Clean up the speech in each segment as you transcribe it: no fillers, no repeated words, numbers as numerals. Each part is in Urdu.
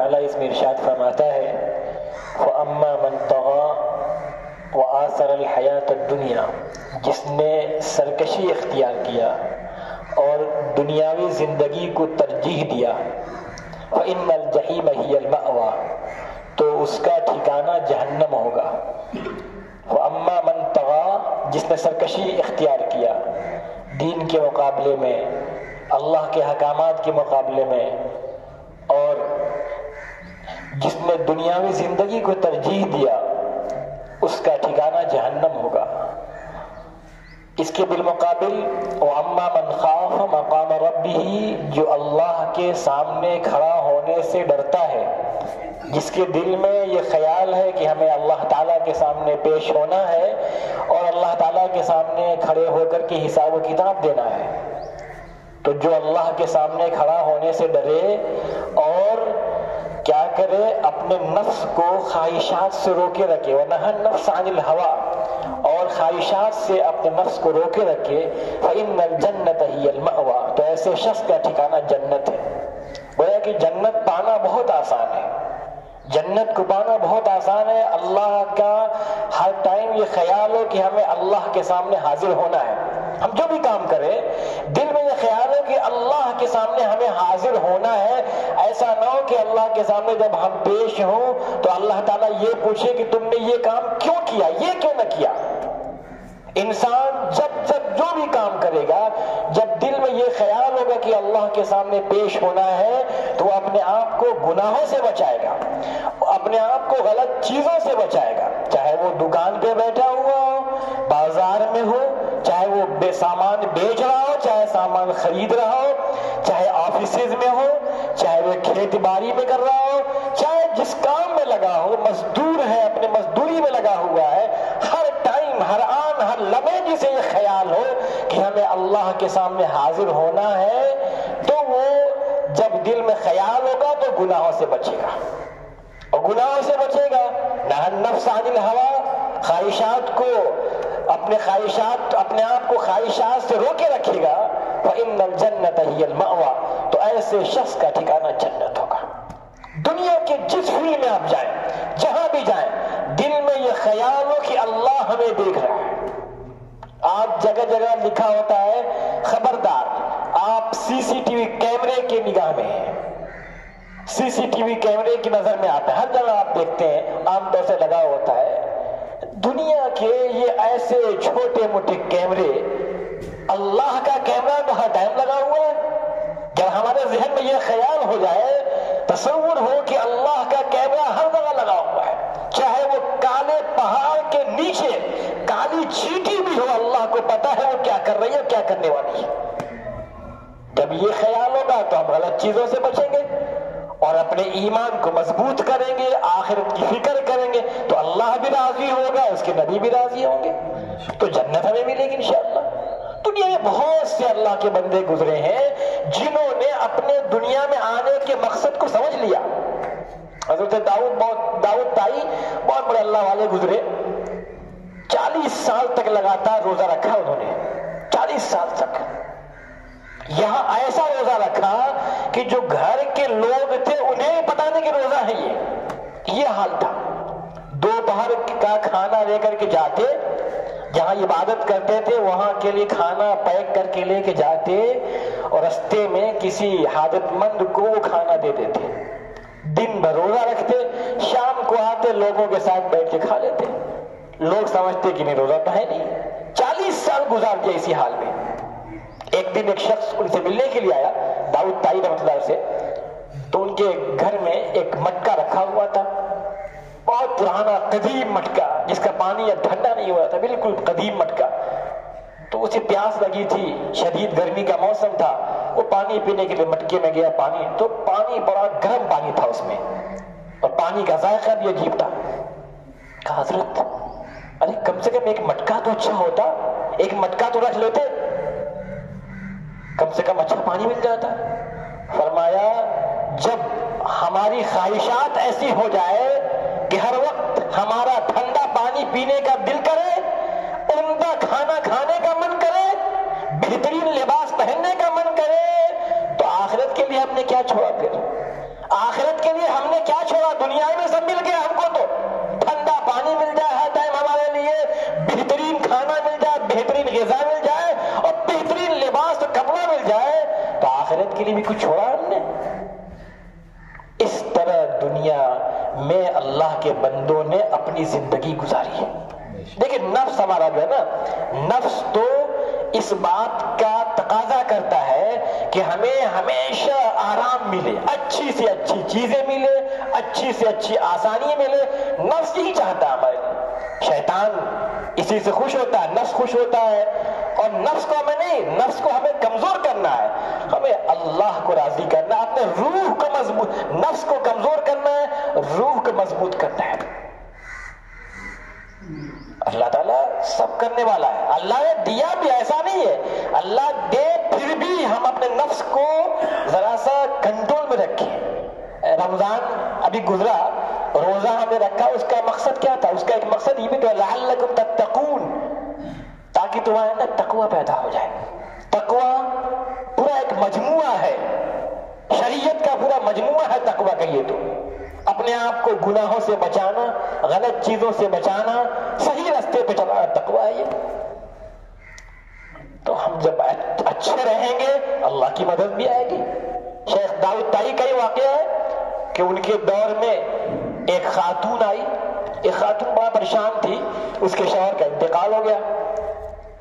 تعالیٰ اس میں ارشاد فرماتا ہے فَأَمَّا مَنْ طَغَى وَآثَرَ الْحَيَاةَ الدُّنْيَا، جس نے سرکشی اختیار کیا اور دنیاوی زندگی کو ترجیح دیا، فَإِنَّ الْجَحِيمَ هِيَ الْمَأْوَى، تو اس کا ٹھکانہ جہنم ہوگا۔ وَأَمَّا مَنْ طَغَى، جس نے سرکشی اختیار کیا دین کے مقابلے میں، اللہ کے احکامات کے مقابلے میں، اور جس نے دنیاوی زندگی کو ترجیح دیا، اس کا ٹھکانہ جہنم ہوگا۔ اس کے بالمقابل وَأَمَّا مَنْ خَافَ مَقَامَ رَبِّهِ، جو اللہ کے سامنے کھڑا ہونے سے ڈرتا ہے، جس کے دل میں یہ خیال ہے کہ ہمیں اللہ تعالیٰ کے سامنے پیش ہونا ہے اور اللہ تعالیٰ کے سامنے کھڑے ہو کر کے حساب و کتاب دینا ہے، تو جو اللہ کے سامنے کھڑا ہونے سے ڈرے اور کیا کرے، اپنے نفس کو خواہشات سے روکے رکھے، وَنَهَى النَّفْسَ عَنِ الْهَوَىٰ، اور خواہشات سے اپنے نفس کو روکے رکھے، فَإِنَّ الْجَنَّةَ هِيَ الْمَأْوَىٰ، تو ایسے شخص کا ٹھکانہ جنت ہے۔ گویا کہ جنت پانا بہت آسان ہے، جنت کو پانا بہت آسان ہے۔ اللہ کا ہر ٹائم یہ خیال ہو کہ ہمیں اللہ کے سامنے حاضر ہونا ہے، ہم جو بھی کام کریں دل میں یہ خیال ہو کہ اللہ کے سامنے ہمیں حاضر ہونا ہے۔ ایسا نہ ہو کہ اللہ کے سامنے جب ہم پیش ہوں تو اللہ تعالیٰ یہ پوچھے کہ تم نے یہ کام کیوں کیا، یہ کیوں نہ کیا۔ انسان جب جو بھی کام کرے گا، جب دل میں یہ خیال ہوگا کہ اللہ کے سامنے پیش ہونا ہے، تو وہ اپنے آپ کو گناہوں سے بچائے گا، اپنے آپ کو غلط چیزوں سے بچائے گا، چاہے وہ دکان پہ بیٹھا ہوا ہو، بازار میں ہو، چاہے وہ بے سامان بیچ رہا ہو، چاہے سامان خرید رہا ہو، چاہے آفیسز میں ہو، چاہے وہ کھیتی باڑی میں کر رہا ہو، چاہے جس کام میں لگا ہو، مزدور ہے اپنے مزدوری میں لگا ہوا ہے، ہر ٹائم، ہر آن، ہر لمحے جسے یہ خیال ہو کہ ہمیں اللہ کے سامنے حاضر ہونا ہے، تو وہ جب دل میں خیال ہوگا تو گناہوں سے بچے گا، اور گناہوں سے بچے گا، نہى النفس عن الهوى، خواہشات کو اپنے آپ کو خواہشات سے روکے رکھے گا، فإن الجنة هي المأوى، تو ایسے شخص کا ٹھکانہ جنت ہوگا۔ دنیا کے جس فیلڈ میں آپ جائیں، جہاں بھی جائیں، دل میں یہ خیال ہو کہ اللہ ہمیں دیکھ رہا ہے۔ آپ جگہ جگہ لکھا ہوتا ہے خبردار، آپ سی سی ٹی وی کیمرے کے نگاہ میں ہیں، سی سی ٹی وی کیمرے کی نظر میں آتا ہے، ہر جگہ آپ دیکھتے ہیں عام طور سے لگا ہوتا ہے۔ دنیا کے یہ ایسے چھوٹے موٹے کیمرے، اللہ کا کیمرہ تو ہر ٹائم لگا ہوا ہے۔ جب ہمارے ذہن میں یہ خیال ہو جائے، تصور ہو کہ اللہ کا کیمرہ ہر جگہ لگا ہوا ہے، چاہے وہ کالے پہاڑ کے نیچے کالی چیٹی بھی ہو، اللہ کو پتا ہے وہ کیا کر رہی ہے، کیا کرنے والی ہے۔ جب یہ خیال ہوگا تو ہم غلط چیزوں سے بچیں گے اور اپنے ایمان کو مضبوط کریں گے، آخرت کی فکر کریں گے، تو اللہ بھی راضی ہوگا، اس کے نبی بھی راضی ہوں گے، تو جنت ہمیں ملے گی انشاءاللہ۔ دنیا میں بہت سے اللہ کے بندے گزرے ہیں جنہوں نے اپنے دنیا میں آنے کے مقصد کو سمجھ لیا۔ حضرت داؤد تائی بہت بڑے اللہ والے گزرے، 40 سال تک لگاتار روزہ رکھا انہوں نے، 40 سال تک۔ یہاں ایسا روزہ رکھا کہ جو گھر کے لوگ تھے انہیں پتہ نہیں کہ روزہ ہے، یہ حال تھا۔ دوپہر کا کھانا لے کر کے جاتے، جہاں عبادت کرتے تھے وہاں کے لیے کھانا پیک کر کے لے کے جاتے، اور رستے میں کسی حاجت مند کو وہ کھانا دے دیتے۔ دن بھر روزہ رکھتے، شام کو آتے لوگوں کے ساتھ بیٹھ کے کھا لیتے، لوگ سمجھتے کہ نہیں روزہ تو ہے نہیں۔ 40 سال گزار دیا اسی حال میں۔ ایک دن ایک شخص ان سے ملنے کے لیے آیا، داؤد تائی رحمۃ اللہ سے، تو ان کے گھر میں ایک مٹکا رکھا ہوا تھا، بہت پرانا قدیم مٹکا جس کا پانی اب ٹھنڈا نہیں ہوا تھا، بالکل قدیم مٹکا۔ تو اسے پیاس لگی تھی، شدید گرمی کا موسم تھا، وہ پانی پینے کے لیے مٹکے میں گیا، تو پانی بڑا گرم پانی تھا اس میں، اور پانی کا ذائقہ بھی عجیب تھا۔ کہا حضرت ارے کم سے کم ایک مٹکا تو اچھا ہوتا، ایک مٹکا تو رکھ لیتے، کم سے کم اچھا پانی مل جاتا۔ فرمایا جب ہماری خواہشات ایسی ہو جائے کہ ہر وقت ہمارا ٹھنڈا پانی پینے کا دل کرے، عمدہ کھانا کھانے کا من کرے، بہترین لباس پہننے کا من کرے، تو آخرت کے لیے ہم نے کیا چھوڑا؟ پھر آخرت کے لیے ہم نے دنیا میں سب مل گیا ہم کو، تو ٹھنڈا پانی مل جائے ہر ٹائم ہمارے لیے، بہترین کھانا مل جائے، بہترین غذا مل جائے اور بہترین لباس اور کپڑا مل جائے، تو آخرت کے لیے بھی کچھ چھوڑا ہم نے؟ اس طرح دنیا میں اللہ کے بندوں نے اپنی زندگی گزاری ہے۔ لیکن نفس ہمارا جو ہے نا، نفس تو اس بات کا تقاضا کرتا ہے کہ ہمیں ہمیشہ آرام ملے، اچھی سے اچھی چیزیں ملے، اچھی سے اچھی آسانی ملے، نفس یہی چاہتا ہے ہمارے لیے۔ شیطان اسی سے خوش ہوتا ہے، نفس خوش ہوتا ہے، اور نفس کو ہمیں نہیں، نفس کو ہمیں کمزور کرنا ہے، ہمیں اللہ کو راضی کرنا ہے، اپنے روح کو مضبوط، نفس کو کمزور کرنا ہے، روح کو مضبوط کرنا ہے۔ اللہ تعالیٰ سب کرنے والا ہے، اللہ نے دیا بھی، ایسا نہیں ہے اللہ دے پھر بھی ہم اپنے نفس کو ذرا سا کنٹرول میں رکھیں۔ رمضان ابھی گزرا، روزہ ہم نے رکھا، اس کا مقصد کیا تھا؟ اس کا ایک مقصد یہ بھی تو لعلکم تتقون، تاکہ تمہارے اندر تقوی پیدا ہو جائے۔ تقوی پورا ایک مجموعہ ہے، شریعت کا پورا مجموعہ ہے تقوی کا۔ یہ تو اپنے آپ کو گناہوں سے بچانا، غلط چیزوں سے بچانا، صحیح راستے پہ چلانا تقوی ہے یہ۔ تو ہم جب اچھے رہیں گے اللہ کی مدد بھی آئے گی۔ شیخ داؤد طائی کا یہ واقعہ ہے کہ ان کے دور میں ایک خاتون آئی، ایک خاتون بڑا پریشان تھی، اس کے شوہر کا انتقال ہو گیا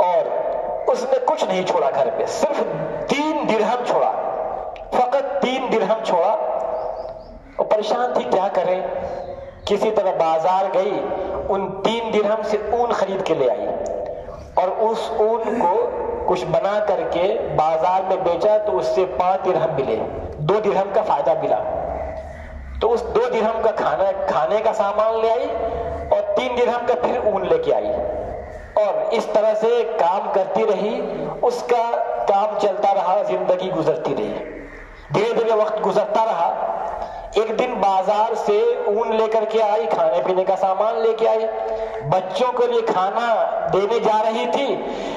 اور اس نے کچھ نہیں چھوڑا گھر پہ، صرف 3 درہم چھوڑا، فقط 3 درہم چھوڑا۔ وہ پریشان تھی کیا کرے، کسی طرح بازار گئی، ان 3 درہم سے اون خرید کے لے آئی اور اس اون کو کچھ بنا کر کے بازار میں بیچا تو اس سے 5 درہم ملے، 2 درہم کا فائدہ ملا۔ تو اس 2 درہم کا کھانے کا سامان لے آئی اور 3 درہم کا پھر اون لے کے آئی، اور اس طرح سے کام کرتی رہی، اس کا کام چلتا رہا، زندگی گزرتی رہی۔ دھیرے دھیرے وقت گزرتا رہا، ایک دن بازار سے اون لے کر کے آئی، کھانے پینے کا سامان لے کے آئی، بچوں کے لیے کھانا دینے جا رہی تھی،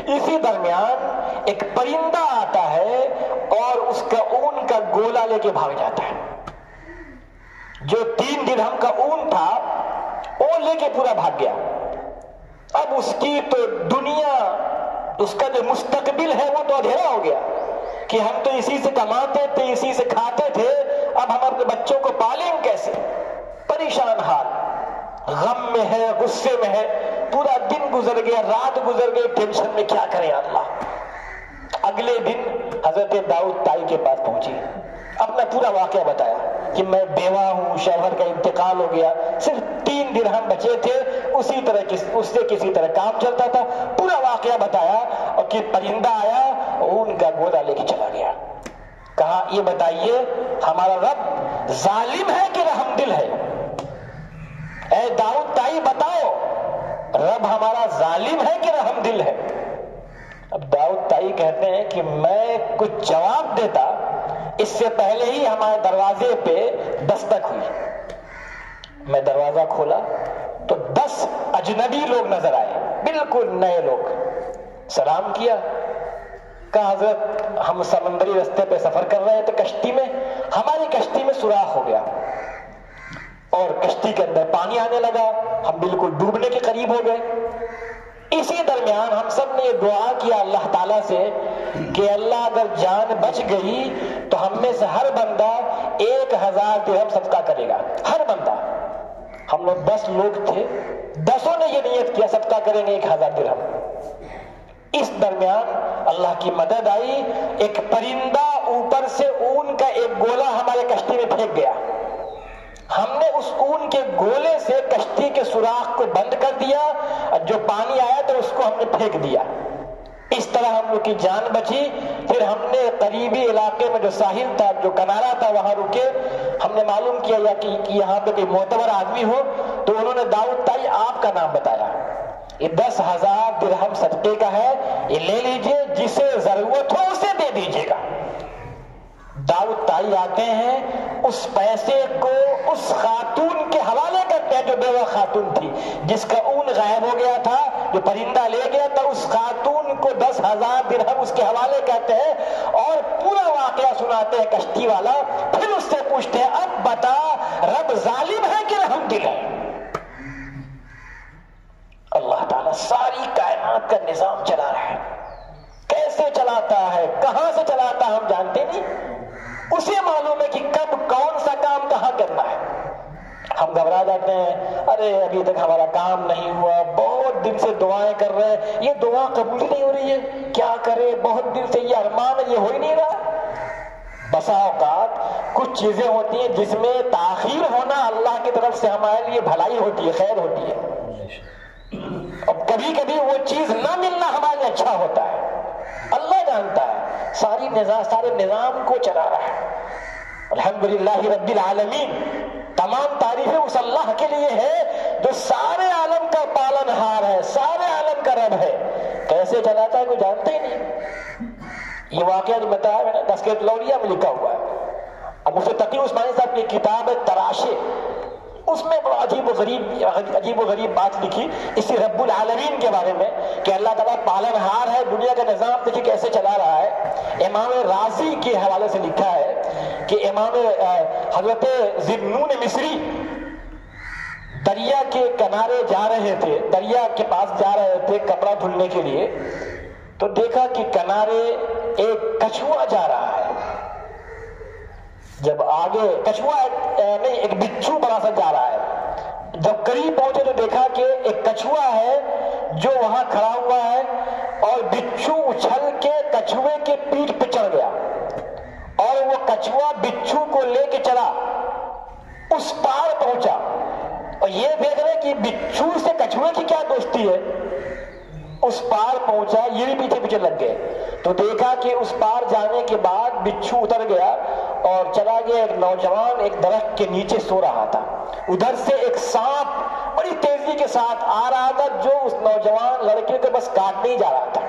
اسی درمیان ایک پرندہ آتا ہے اور اس کا اون کا گولا لے کے بھاگ جاتا ہے۔ جو 3 درہم کا اون تھا وہ لے کے پورا بھاگ گیا۔ اب اس کی تو دنیا، اس کا جو مستقبل ہے وہ تو اندھیرا ہو گیا کہ ہم تو اسی سے کماتے تھے، اسی سے کھاتے تھے، اب ہم اپنے بچوں کو پالیں کیسے؟ پریشان حال، غم میں ہے، غصے میں ہے، پورا دن گزر گیا، رات گزر گئی، ٹینشن میں کیا کریں اللہ۔ اگلے دن حضرت داؤد طائی کے پاس پہنچی، اپنا پورا واقعہ بتایا کہ میں بیوہ ہوں، شوہر کا انتقال ہو گیا، صرف 3 درہم بچے تھے، اسی طرح اس سے کسی طرح کام چلتا تھا، پورا واقعہ بتایا، اور کہ پرندہ آیا اون کا گولا لے کے چلا گیا۔ کہا یہ بتائیے ہمارا رب ظالم ہے کہ رحم دل ہے؟ اے داؤد طائی بتاؤ، رب ہمارا ظالم ہے کہ رحم دل ہے؟ اب داؤد طائی کہتے ہیں کہ میں کچھ جواب دیتا اس سے پہلے ہی ہمارے دروازے پہ دستک ہوئی۔ میں دروازہ کھولا تو 10 اجنبی لوگ نظر آئے، بالکل نئے لوگ۔ سلام کیا، کہا حضرت ہم سمندری راستے پہ سفر کر رہے تھے کشتی میں، ہماری کشتی میں سوراخ ہو گیا اور کشتی کے اندر پانی آنے لگا، ہم بالکل ڈوبنے کے قریب ہو گئے۔ اسی درمیان ہم سب نے یہ دعا کیا اللہ تعالیٰ سے کہ اللہ اگر جان بچ گئی تو ہم میں سے ہر بندہ 1000 درہم صدقہ کرے گا، ہر بندہ۔ ہم لوگ 10 لوگ تھے، 10 نے یہ نیت کیا صدقہ کریں گے 1000 درہم۔ اس درمیان اللہ کی مدد آئی، ایک پرندہ اوپر سے اون کا ایک گولا ہمارے کشتی میں پھینک گیا، ہم نے اس اون کے گولے سے کشتی کے سوراخ کو بند کر دیا، جو پانی آیا تو اس کو ہم نے پھینک دیا، اس طرح ہم لوگ کی جان بچی۔ پھر ہم نے قریبی علاقے میں جو ساحل تھا، جو کنارہ تھا، وہاں رکے، ہم نے معلوم کیا کہ یہاں پہ کوئی معتبر آدمی ہو، تو انہوں نے داؤد طائی آپ کا نام بتایا، یہ 10,000 درہم صدقے کا ہے، یہ لے لیجئے، جسے ضرورت ہو اسے دے دیجئے گا۔ داؤد طائی آتے ہیں، اس پیسے کو اس خاتون کے حوالے کرتے ہیں جو بیوہ خاتون تھی، جس کا اون غائب ہو گیا تھا، جو پرندہ لے گیا تھا، اس خاتون کو 10,000 درہم اس کے حوالے کرتے ہیں اور پورا واقعہ سناتے ہیں کشتی والا۔ پھر اس سے پوچھتے ہیں اب بتا رب ظالم ہے اسے معلوم ہے کہ کب کون سا کام کہاں کرنا ہے. ہم گھبرا جاتے ہیں، ارے ابھی تک ہمارا کام نہیں ہوا، بہت دن سے دعائیں کر رہے ہیں، یہ دعا قبول نہیں ہو رہی ہے، کیا کرے، بہت دن سے یہ ارمان ہے، یہ ہو ہی نہیں رہا. بسا اوقات کچھ چیزیں ہوتی ہیں جس میں تاخیر ہونا اللہ کی طرف سے ہمارے لیے بھلائی ہوتی ہے، خیر ہوتی ہے، اور کبھی کبھی وہ چیز نہ ملنا ہمارے لیے اچھا ہوتا ہے. اللہ جانتا ہے، سارے نظام کو چلا رہا ہے. الحمدللہ رب العالمین، تمام تعریفیں اس اللہ کے لیے ہے جو سارے عالم کا پالن ہار ہے، سارے عالم کا رب ہے. کیسے چلاتا ہے کوئی جانتا ہی نہیں. یہ واقعہ جو بتایا میں نے تذکرۃ الاولیاء میں لکھا ہوا ہے. اب مفتی تقی عثمانی صاحب کی کتاب ہے تراشے، اس میں بڑا عجیب و غریب بات لکھی اسی رب العالمین کے بارے میں کہ اللہ تعالیٰ پالن ہار ہے، دنیا کا نظام دیکھیے کیسے چلا رہا ہے. امام رازی کے حوالے سے لکھا ہے کہ امام حضرت ذی-النون مصری دریا کے کنارے جا رہے تھے، دریا کے پاس جا رہے تھے کپڑا دھلنے کے لیے، تو دیکھا کہ کنارے ایک کچھوا جا رہا ہے. جب آگے کچھوا نہیں، ایک بچھو بڑا سا جا رہا ہے. جب قریب پہنچے تو دیکھا کہ ایک کچھوا ہے جو وہاں کھڑا ہوا ہے، اور بچھو اچھل کے کچھوے کے پیٹھ پہ چڑھ گیا، اور وہ کچھوا بچھو کو لے کے چلا، اس پار پہنچا. اور یہ دیکھ رہے کہ بچھو سے کچھوے کی کیا دوستی ہے. اس پار پہنچا، یہ بھی پیچھے پیچھے لگ گئے، تو دیکھا کہ اس پار جانے کے بعد بچھو اتر گیا اور چلا گیا. ایک نوجوان ایک درخت کے نیچے سو رہا تھا، ادھر سے ایک سانپ بڑی تیزی کے ساتھ آ رہا تھا جو اس نوجوان لڑکے کو بس کاٹنے ہی جا رہا تھا.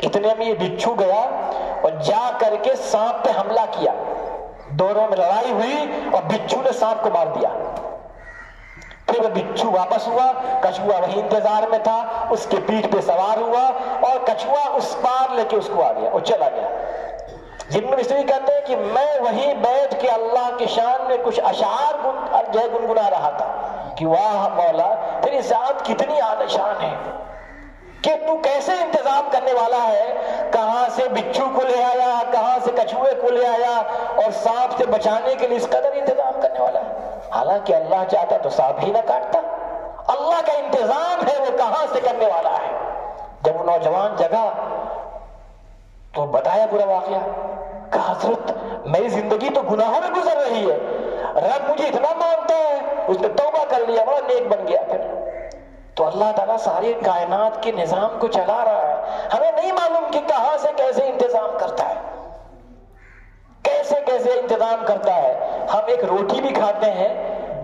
اتنے میں یہ بچھو گیا اور جا کر کے سانپ پہ حملہ کیا. دونوں میں لڑائی ہوئی اور بچھو نے سانپ کو مار دیا. پھر وہ بچھو واپس ہوا، کچھوا وہی انتظار میں تھا، اس کے پیٹھ پہ سوار ہوا اور کچھوا اس پار لے کے اس کو آ گیا اور چلا گیا. ذی-النون مصری کہتے ہیں کہ میں وہیں بیٹھ کے اللہ کی شان میں کچھ اشعار گنگنا رہا تھا کہ واہ مولا تیری ذات کتنی اعلی شان ہے کہ تو کیسے انتظام کرنے والا ہے، کہاں سے بچھو کو لے آیا، کہاں سے کچھوے کو لے آیا، اور سانپ سے بچانے کے لیے اس قدر انتظام کرنے والا ہے. حالانکہ اللہ چاہتا تو سانپ ہی نہ کاٹتا. اللہ کا انتظام ہے وہ کہاں سے کرنے والا ہے. جب وہ نوجوان جگا تو بتایا پورا واقعہ کہ حضرت میری زندگی تو گناہوں میں گزر رہی ہے، رب مجھے اتنا مانتا ہے، اس نے توبہ کر لیا، بڑا نیک بن گیا. پھر تو اللہ تعالیٰ ساری کائنات کے نظام کو چلا رہا ہے. ہمیں نہیں معلوم کہ کہاں سے کیسے انتظام کرتا ہے، کیسے کیسے انتظام کرتا ہے. ہم ایک روٹی بھی کھاتے ہیں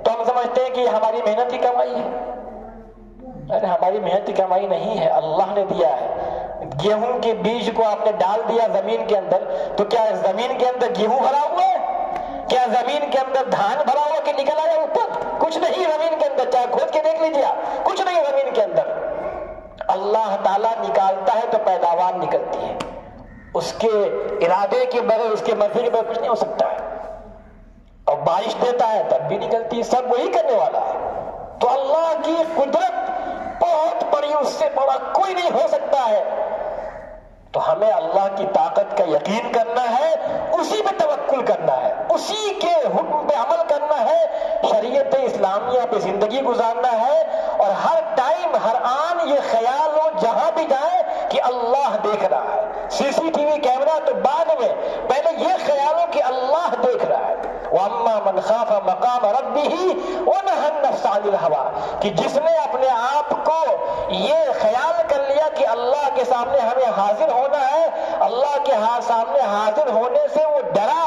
تو ہم سمجھتے ہیں کہ ہماری محنت کی کمائی ہے. ارے ہماری محنت کی کمائی نہیں ہے، اللہ نے دیا ہے. گیہوں کے بیج کو آپ نے ڈال دیا زمین کے اندر، تو کیا زمین کے اندر گیہوں بھرا ہوا ہے؟ کیا زمین کے اندر دھان بھرا ہوا کہ نکل آیا اوپر؟ کچھ نہیں زمین کے اندر، چاہے کھود کے دیکھ لیجیے، کچھ نہیں زمین کے اندر. اللہ تعالیٰ نکالتا ہے تو پیداوار نکلتی ہے، اس کے ارادے کے بغیر، اس کے مرضی کے بغیر کچھ نہیں ہو سکتا ہے. اور بارش دیتا ہے تب بھی نکلتی ہے، سب وہی کرنے والا ہے. تو اللہ کی قدرت بہت بڑی، اس سے بڑا کوئی نہیں ہو سکتا ہے. تو ہمیں اللہ کی طاقت کا یقین کرنا ہے، اسی پہ توکل کرنا ہے، اسی کے حکم پہ عمل کرنا ہے، شریعت اسلامیہ پہ زندگی گزارنا ہے. اور ہر ٹائم ہر آن یہ خیال ہو جہاں بھی جائیں کہ اللہ دیکھ رہا ہے. CCTV کیمرہ تو بعد میں، پہلے یہ خیال ہو کہ اللہ دیکھ رہا ہے. وَأَمَّا مَنْ خَافَ مَقَامَ رَبِّهِ وَنَهَى النَّفْسَ عَنِ الْهَوَىٰ، کہ جس نے اپنے آپ کو یہ خیال کر لیا کہ اللہ کے سامنے ہمیں حاضر ہونا ہے، اللہ کے سامنے حاضر ہونے سے وہ ڈرا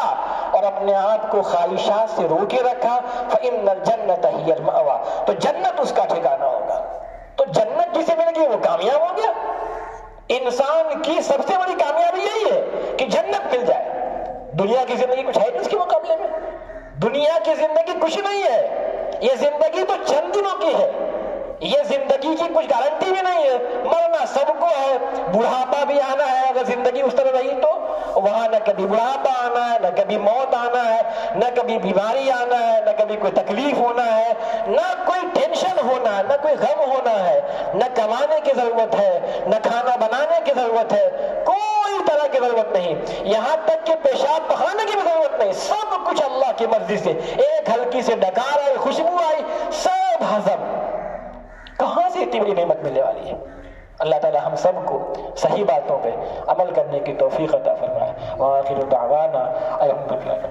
اور اپنے آپ کو خواہشات سے روکے رکھا، فَإِنَّ الْجَنَّةَ هِيَ الْمَأْوَىٰ، تو جنت اس کا ٹھکانہ ہوگا. تو جنت جسے ملے گی وہ کامیاب ہو گیا. انسان کی سب سے بڑی کامیابی یہی ہے کہ جنت مل جائے. دنیا کی زندگی کچھ ہے اس کے مقابلے میں؟ دنیا کی زندگی کچھ نہیں ہے. یہ زندگی تو چند دنوں کی ہے، یہ زندگی کی کچھ گارنٹی بھی نہیں ہے. مرنا سب کو ہے، بڑھاپا بھی آنا ہے اگر زندگی اس طرح رہی تو، وہاں نہ کبھی بڑھاپا آنا ہے، نہ کبھی موت آنا ہے، نہ کبھی بیماری آنا ہے، نہ کبھی کوئی تکلیف ہونا ہے، نہ کوئی ٹینشن ہونا ہے، نہ کوئی غم ہونا ہے، نہ کمانے کی ضرورت ہے، نہ کھانا بنانے کی ضرورت ہے، کوئی طرح کی ضرورت نہیں، یہاں تک کہ پیشاب بہانے کی بھی ضرورت نہیں، سب کچھ اللہ کی مرضی سے، ایک ہلکی سے ڈکار آئی، خوشبو آئی، سب ہضم۔ کہاں سے اتنی بڑی نعمت ملنے والی ہے؟ اللہ تعالی ہم سب کو صحیح باتوں پہ عمل کرنے کی توفیق عطا فرمائے۔ وآخر دعوانا الحمدللہ۔